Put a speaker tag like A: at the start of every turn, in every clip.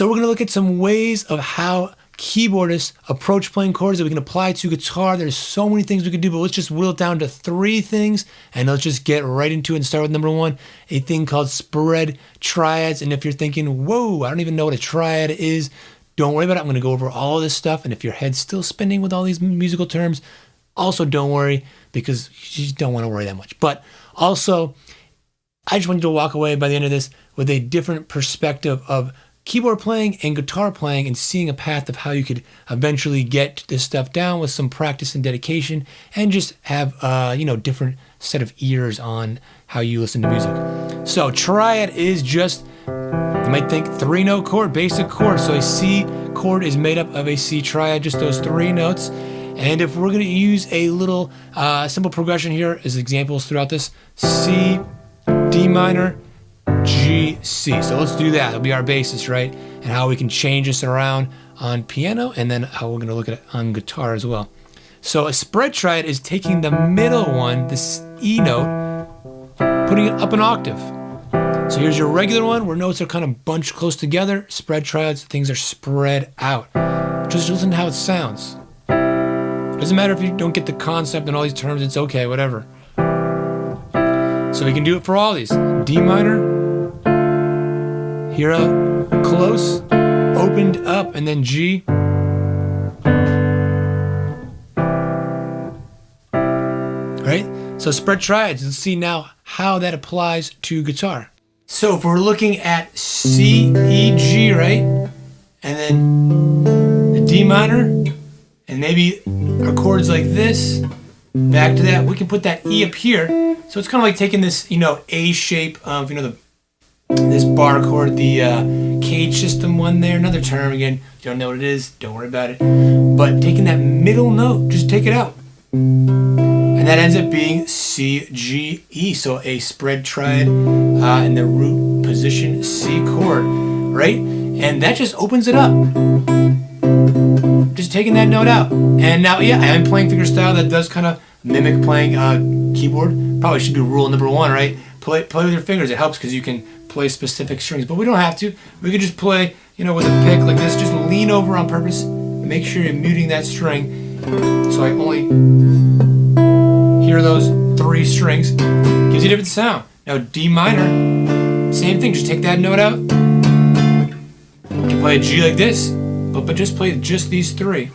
A: So we're going to look at some ways of how keyboardists approach playing chords that we can apply to guitar. There's so many things we can do, but let's just whittle it down to 3 things, and let's just get right into it and start with number 1, a thing called spread triads. And if you're thinking, whoa, I don't even know what a triad is, don't worry about it. I'm going to go over all of this stuff, and if your head's still spinning with all these musical terms, also don't worry, because you just don't want to worry that much. But also, I just want you to walk away by the end of this with a different perspective of keyboard playing and guitar playing, and seeing a path of how you could eventually get this stuff down with some practice and dedication, and just have different set of ears on how you listen to music. So triad is just, you might think, 3-note chord, basic chord. So a C chord is made up of a C triad, just those 3 notes. And if we're going to use a little simple progression here as examples throughout this, C, D minor, G, C. So let's do that. It'll be our basis, right? And how we can change this around on piano, and then how we're going to look at it on guitar as well. So a spread triad is taking the middle one, this E note, putting it up an octave. So here's your regular one where notes are kind of bunched close together. Spread triads, things are spread out. Just listen to how it sounds. Doesn't matter if you don't get the concept and all these terms, it's okay, whatever. So we can do it for all these. D minor, here up, close, opened up, and then G. Right? So spread triads. Let's see now how that applies to guitar. So if we're looking at C, E, G, right? And then the D minor, and maybe our chords like this, back to that, we can put that E up here. So it's kind of like taking this, A shape of, this bar chord, the cage system one there, another term again. If you don't know what it is, don't worry about it. But taking that middle note, just take it out. And that ends up being C, G, E. So a spread triad in the root position C chord, right? And that just opens it up. Just taking that note out. And now, yeah, I am playing finger style. That does kind of mimic playing keyboard. Probably should be rule number 1, right? Play with your fingers. It helps because you can play specific strings, but we don't have to. We could just play, with a pick like this. Just lean over on purpose. Make sure you're muting that string. So I only hear those 3 strings. Gives you a different sound. Now D minor, same thing. Just take that note out. You can play a G like this, but just play just these 3.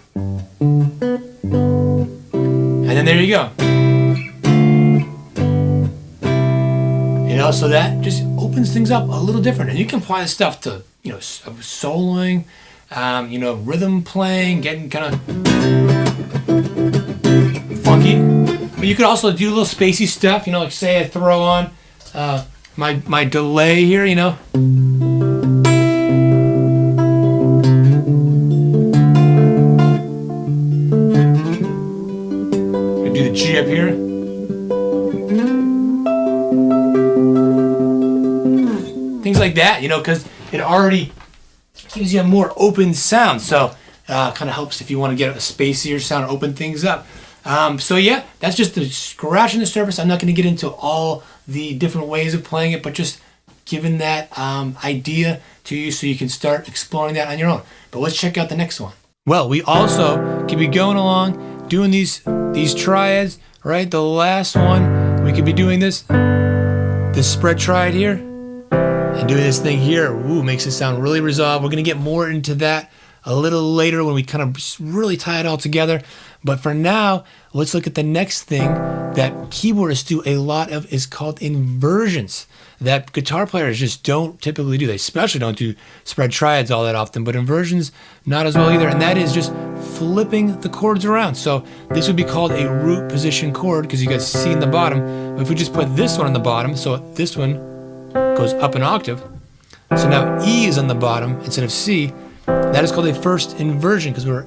A: And then there you go. So that just opens things up a little different, and you can apply this stuff to soloing, rhythm playing, getting kind of funky. But you could also do a little spacey stuff, like say I throw on my delay here, I do the G up here. Things like that, because it already gives you a more open sound. So kind of helps if you want to get a spacier sound, open things up. So yeah, that's just scratching the surface. I'm not going to get into all the different ways of playing it, but just giving that idea to you so you can start exploring that on your own. But let's check out the next one. Well, we also could be going along doing these triads, right? The last one, we could be doing this spread triad here. And doing this thing here, makes it sound really resolved. We're going to get more into that a little later when we kind of really tie it all together. But for now, let's look at the next thing that keyboardists do a lot of, is called inversions, that guitar players just don't typically do. They especially don't do spread triads all that often, but inversions not as well either. And that is just flipping the chords around. So this would be called a root position chord because you got C in the bottom. But if we just put this one on the bottom, so this one goes up an octave. So now E is on the bottom instead of C. That is called a first inversion because we're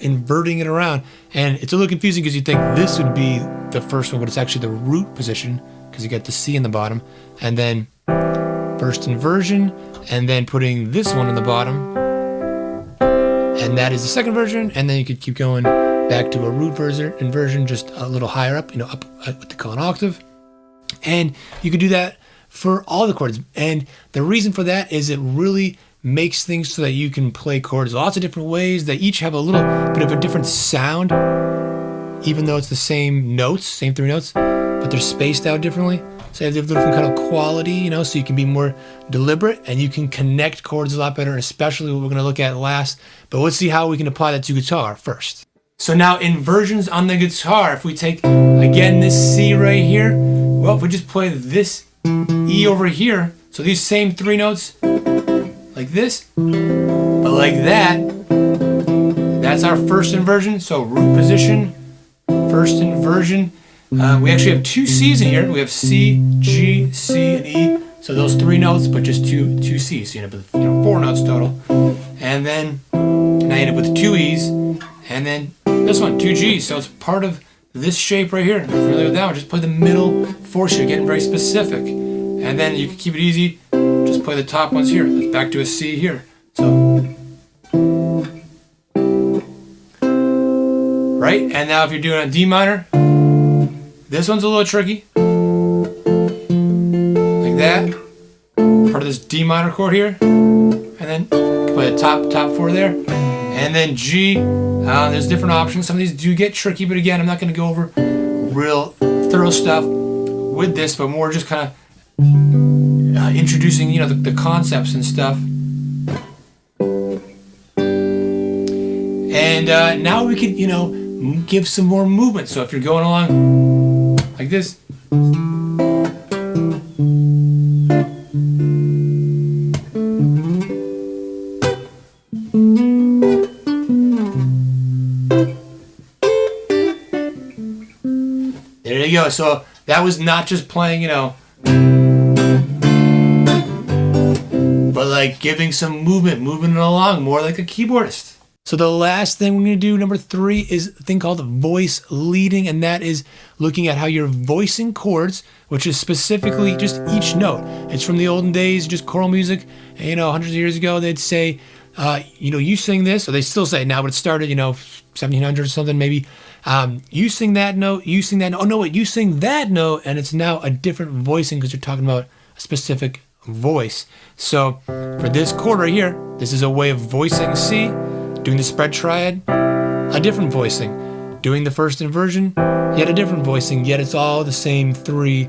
A: inverting it around. And it's a little confusing because you think this would be the first one, but it's actually the root position because you got the C in the bottom. And then first inversion, and then putting this one on the bottom. And that is the second version. And then you could keep going back to a root inversion, just a little higher up, up what they call an octave. And you could do that for all the chords. And the reason for that is it really makes things so that you can play chords lots of different ways. They each have a little bit of a different sound, even though it's the same notes, same 3 notes, but they're spaced out differently. So they have a different kind of quality, you know, so you can be more deliberate and you can connect chords a lot better, especially what we're going to look at last. But let's see how we can apply that to guitar first. So now inversions on the guitar. If we take, again, this C right here, well, if we just play this E over here, so these same 3 notes, like this, but like that, that's our first inversion. So root position, first inversion. We actually have 2 C's in here. We have C, G, C, and E. So those 3 notes, but just two C's. You end up with 4 notes total. And then now you end up with 2 E's. And then this one, 2 G's. So it's part of this shape right here. If you're familiar with that one, just play the middle 4th. You're getting very specific. And then you can keep it easy. Just play the top ones here. Let's back to a C here. So, right? And now if you're doing a D minor, this one's a little tricky. Like that. Part of this D minor chord here. And then play the top 4 there. And then G. There's different options. Some of these do get tricky, but again, I'm not going to go over real thorough stuff with this, but more just kind of introducing, you know, the concepts and stuff. And now we could, you know, give some more movement. So if you're going along like this, there you go. So that was not just playing, you know, but like giving some movement, moving it along more like a keyboardist. So the last thing we're going to do, number 3, is a thing called voice leading, and that is looking at how you're voicing chords, which is specifically just each note. It's from the olden days, just choral music. And, you know, hundreds of years ago, they'd say, you know, you sing this, or they still say it now, but it started, you know, 1700 or something maybe. You sing that note, you sing that note. Oh, no, wait, you sing that note, and it's now a different voicing because you're talking about a specific voice. So for this chord right here, this is a way of voicing C. Doing the spread triad, a different voicing. Doing the first inversion, yet a different voicing, yet it's all the same 3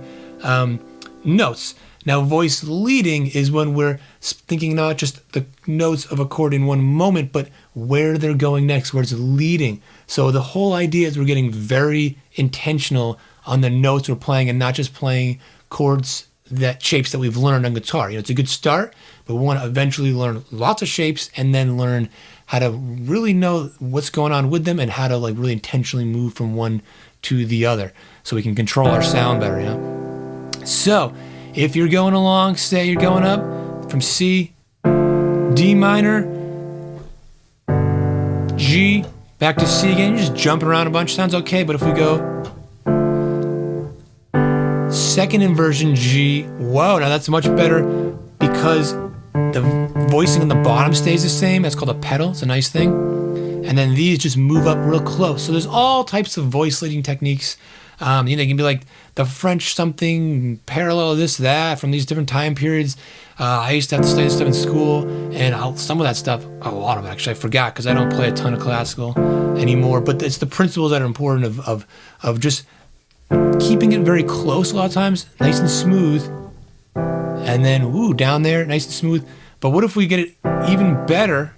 A: notes. Now voice leading is when we're thinking not just the notes of a chord in one moment, but where they're going next, where it's leading. So the whole idea is we're getting very intentional on the notes we're playing and not just playing chords, that shapes that we've learned on guitar. You know, it's a good start, but we want to eventually learn lots of shapes and then learn how to really know what's going on with them and how to like really intentionally move from one to the other so we can control our sound better, you know? So if you're going along, say you're going up from C, D minor, G, back to C again, you're just jumping around a bunch, sounds okay, but if we go second inversion G, whoa, now that's much better because the voicing on the bottom stays the same. That's called a pedal. It's a nice thing. And then these just move up real close. So there's all types of voice leading techniques. You know, it can be like the French something, parallel this, that, from these different time periods. I used to have to study this stuff in school, and some of that stuff, a lot of it actually, I forgot because I don't play a ton of classical anymore. But it's the principles that are important of just keeping it very close a lot of times, nice and smooth. And then, ooh, down there, nice and smooth. But what if we get it even better?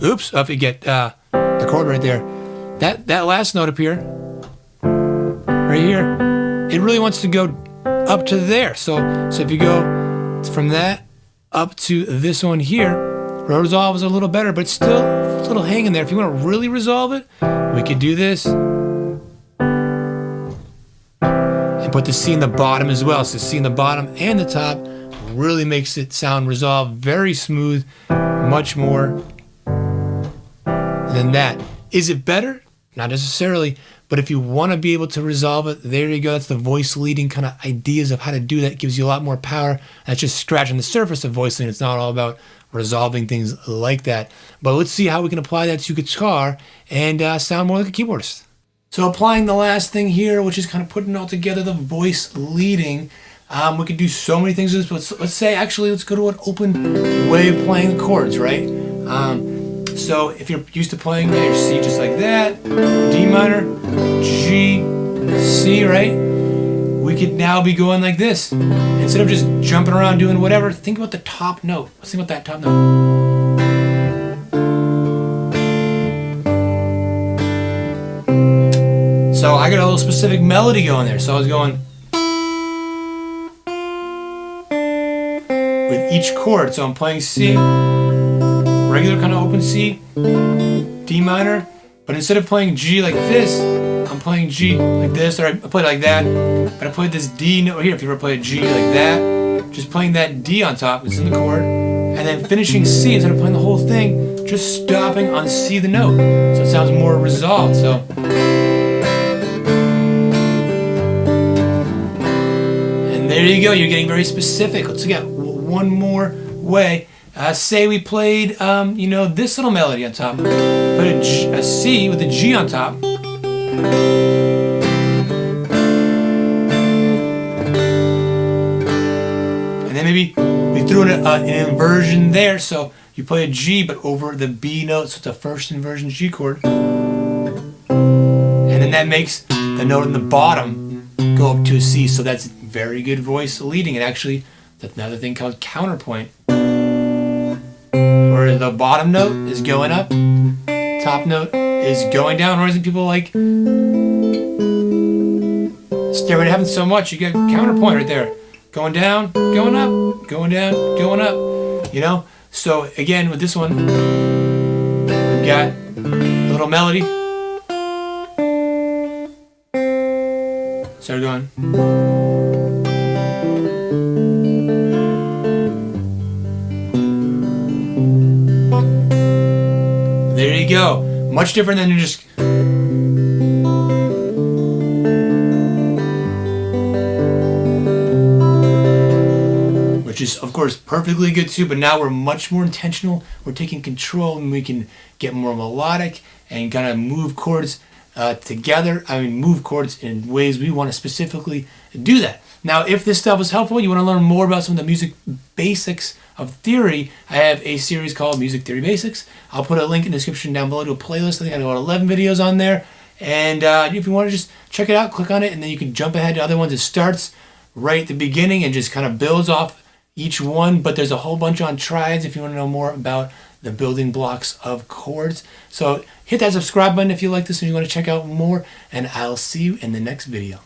A: Oops, if you get the chord right there. That last note up here, right here, it really wants to go up to there. So if you go from that up to this one here, resolve is a little better, but still a little hanging there. If you want to really resolve it, we could do this. Put the C in the bottom as well. So C in the bottom and the top really makes it sound resolved very smooth, much more than that. Is it better? Not necessarily, but if you want to be able to resolve it, there you go. That's the voice leading kind of ideas of how to do that. It gives you a lot more power. That's just scratching the surface of voice leading. It's not all about resolving things like that. But let's see how we can apply that to guitar and sound more like a keyboardist. So applying the last thing here, which is kind of putting all together the voice leading, We could do so many things with this, but let's say, actually, let's go to an open way of playing the chords, right? So if you're used to playing your C just like that, D minor, G, C, right? We could now be going like this. Instead of just jumping around doing whatever, think about the top note. Let's think about that top note. So I got a little specific melody going there. So I was going with each chord. So I'm playing C, regular kind of open C, D minor, but instead of playing G like this, I'm playing G like this, or I played like that, but I played this D note here. If you ever play a G like that, just playing that D on top, it's in the chord, and then finishing C instead of playing the whole thing, just stopping on C the note, so it sounds more resolved. So, and there you go. You're getting very specific. Let's get one more way. Say we played, this little melody on top. Put a C with a G on top. And then maybe we threw in an inversion there. So you play a G, but over the B note. So it's a first inversion G chord. And then that makes the note in the bottom go up to a C. So that's very good voice leading. And actually, that's another thing called counterpoint, where the bottom note is going up, top note is going down. Or isn't people like stairway to heaven so much? You get counterpoint right there, going down, going up, going down, going up. So again, with this one, we've got a little melody. Start going. There you go. Much different than just which is of course perfectly good too, but now we're much more intentional. We're taking control and we can get more melodic and kind of move chords together. Move chords in ways we want to specifically do that. Now, if this stuff was helpful, you want to learn more about some of the music basics of theory, I have a series called Music Theory Basics. I'll put a link in the description down below to a playlist. I think I got about 11 videos on there. And if you want to just check it out, click on it, and then you can jump ahead to other ones. It starts right at the beginning and just kind of builds off each one. But there's a whole bunch on triads if you want to know more about the building blocks of chords. So hit that subscribe button if you like this and you want to check out more. And I'll see you in the next video.